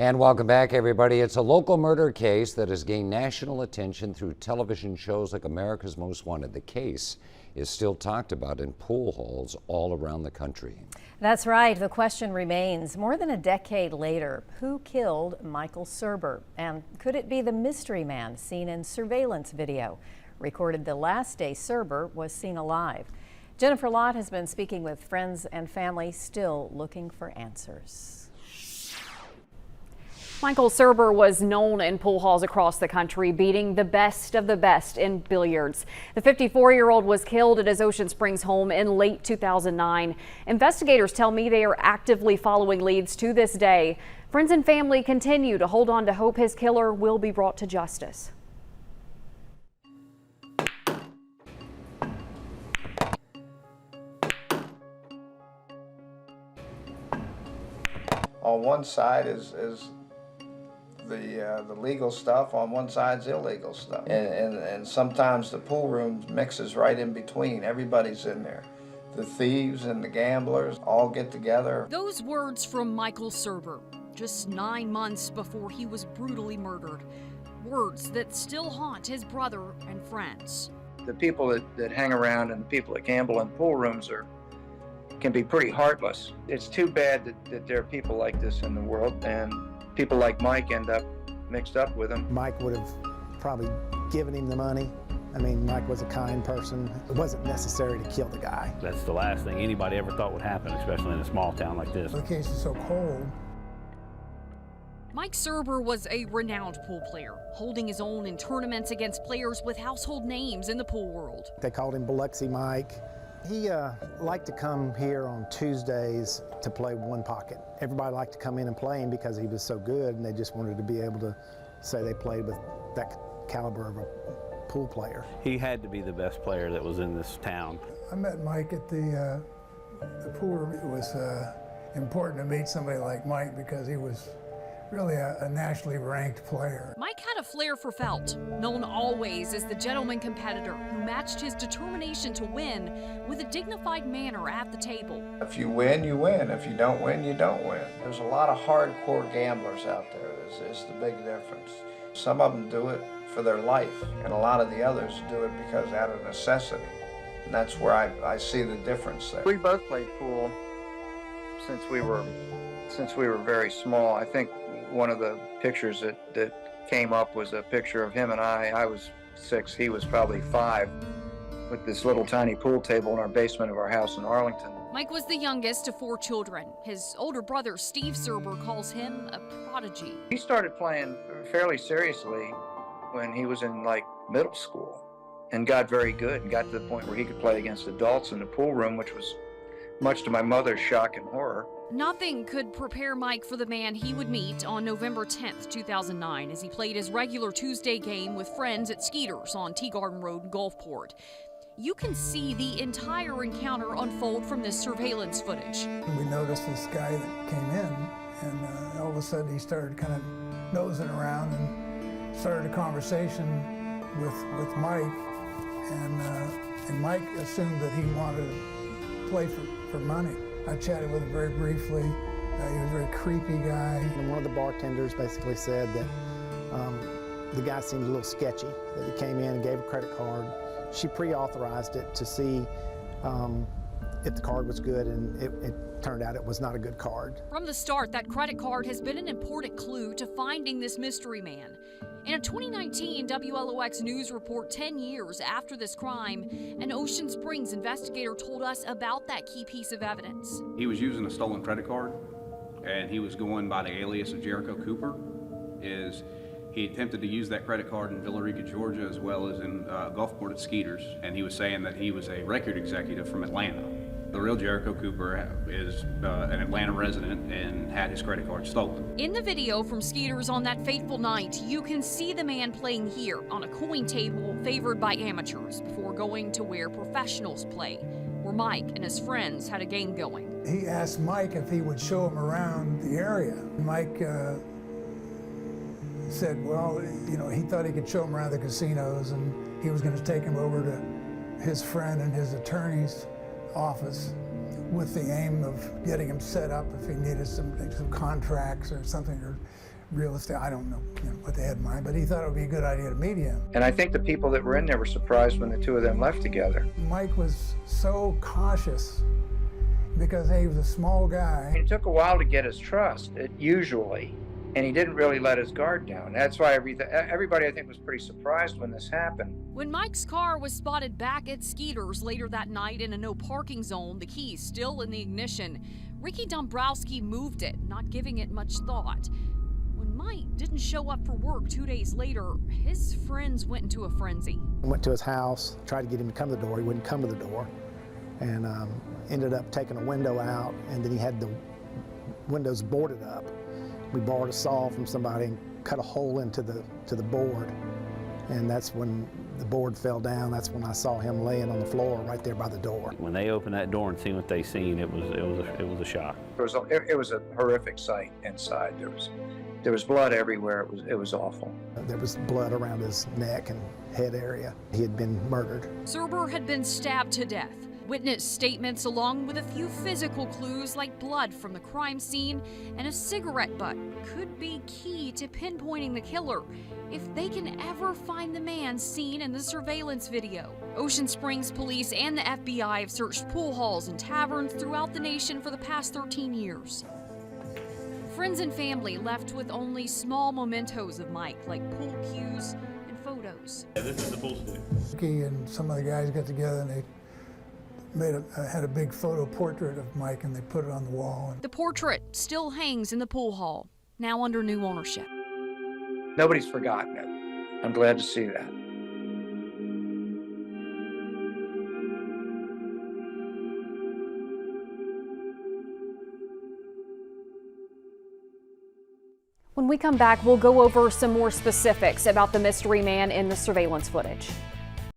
And welcome back, everybody. It's a local murder case that has gained national attention through television shows like America's Most Wanted. The case is still talked about in pool halls all around the country. That's right. The question remains, more than a decade later, who killed Michael Surber? And could it be the mystery man seen in surveillance video, recorded the last day Surber was seen alive? Jennifer Lott has been speaking with friends and family, still looking for answers. Michael Surber was known in pool halls across the country, beating the best of the best in billiards. The 54-year-old was killed at his Ocean Springs home in late 2009. Investigators tell me they are actively following leads to this day. Friends and family continue to hold on to hope his killer will be brought to justice. On one side is the legal stuff, on one side's illegal stuff. And sometimes the pool room mixes right in between. Everybody's in there. The thieves and the gamblers all get together. Those words from Michael Surber, just 9 months before he was brutally murdered. Words that still haunt his brother and friends. The people that hang around and the people that gamble in pool rooms can be pretty heartless. It's too bad that there are people like this in the world, and people like Mike end up mixed up with him. Mike would have probably given him the money. I mean, Mike was a kind person. It wasn't necessary to kill the guy. That's the last thing anybody ever thought would happen, especially in a small town like this. The case is so cold. Mike Surber was a renowned pool player, holding his own in tournaments against players with household names in the pool world. They called him Biloxi Mike. He liked to come here on Tuesdays to play one pocket. Everybody liked to come in and play him because he was so good, and they just wanted to be able to say they played with that caliber of a pool player. He had to be the best player that was in this town. I met Mike at the pool room. It was important to meet somebody like Mike because he was really a nationally ranked player. Mike had a flair for felt, known always as the gentleman competitor who matched his determination to win with a dignified manner at the table. If you win, you win. If you don't win, you don't win. There's a lot of hardcore gamblers out there. Is the big difference. Some of them do it for their life, and a lot of the others do it because out of necessity. And that's where I see the difference there. We both played pool since we were very small. I think one of the pictures that came up was a picture of him and I. I was 6, he was probably 5, with this little tiny pool table in our basement of our house in Arlington. Mike was the youngest of 4 children. His older brother, Steve Surber, calls him a prodigy. He started playing fairly seriously when he was in middle school and got very good and got to the point where he could play against adults in the pool room, which was much to my mother's shock and horror. Nothing could prepare Mike for the man he would meet on November 10th, 2009, as he played his regular Tuesday game with friends at Skeeter's on Tea Garden Road in Gulfport. You can see the entire encounter unfold from this surveillance footage. We noticed this guy that came in, and all of a sudden he started kind of nosing around and started a conversation with Mike, and Mike assumed that he wanted to play for money. I chatted with him very briefly. He was a very creepy guy. And one of the bartenders basically said that the guy seemed a little sketchy, that he came in and gave a credit card. She pre-authorized it to see if the card was good, and it turned out it was not a good card. From the start, that credit card has been an important clue to finding this mystery man. In a 2019 WLOX news report 10 years after this crime, an Ocean Springs investigator told us about that key piece of evidence. He was using a stolen credit card, and he was going by the alias of Jericho Cooper. He attempted to use that credit card in Villarica, Georgia, as well as in Gulfport at Skeeter's, and he was saying that he was a record executive from Atlanta. The real Jericho Cooper is an Atlanta resident and had his credit card stolen. In the video from Skeeter's on that fateful night, you can see the man playing here on a coin table favored by amateurs before going to where professionals play, where Mike and his friends had a game going. He asked Mike if he would show him around the area. Mike said, well, he thought he could show him around the casinos, and he was going to take him over to his friend and his attorney's office with the aim of getting him set up if he needed some contracts or something, or real estate. I don't know, what they had in mind, but he thought it would be a good idea to meet him. And I think the people that were in there were surprised when the two of them left together. Mike was so cautious because he was a small guy. It took a while to get his trust, usually, and he didn't really let his guard down. That's why everybody, I think, was pretty surprised when this happened. When Mike's car was spotted back at Skeeter's later that night in a no parking zone, the keys still in the ignition, Ricky Dombrowski moved it, not giving it much thought. When Mike didn't show up for work 2 days later, his friends went into a frenzy. Went to his house, tried to get him to come to the door. He wouldn't come to the door, and ended up taking a window out, and then he had the windows boarded up. We borrowed a saw from somebody and cut a hole into the board, and that's when the board fell down. That's when I saw him laying on the floor right there by the door. When they opened that door and seen what they seen, it was a shock. It was a horrific sight inside. There was blood everywhere. It was awful. There was blood around his neck and head area. He had been murdered. Surber had been stabbed to death. Witness statements along with a few physical clues like blood from the crime scene and a cigarette butt could be key to pinpointing the killer if they can ever find the man seen in the surveillance video. Ocean Springs police and the FBI have searched pool halls and taverns throughout the nation for the past 13 years. Friends and family left with only small mementos of Mike, like pool cues and photos. Yeah, this is the pool stick. Ricky and some of the guys got together and they had a big photo portrait of Mike, and they put it on the wall. The portrait still hangs in the pool hall, now under new ownership. Nobody's forgotten it. I'm glad to see that. When we come back, we'll go over some more specifics about the mystery man in the surveillance footage.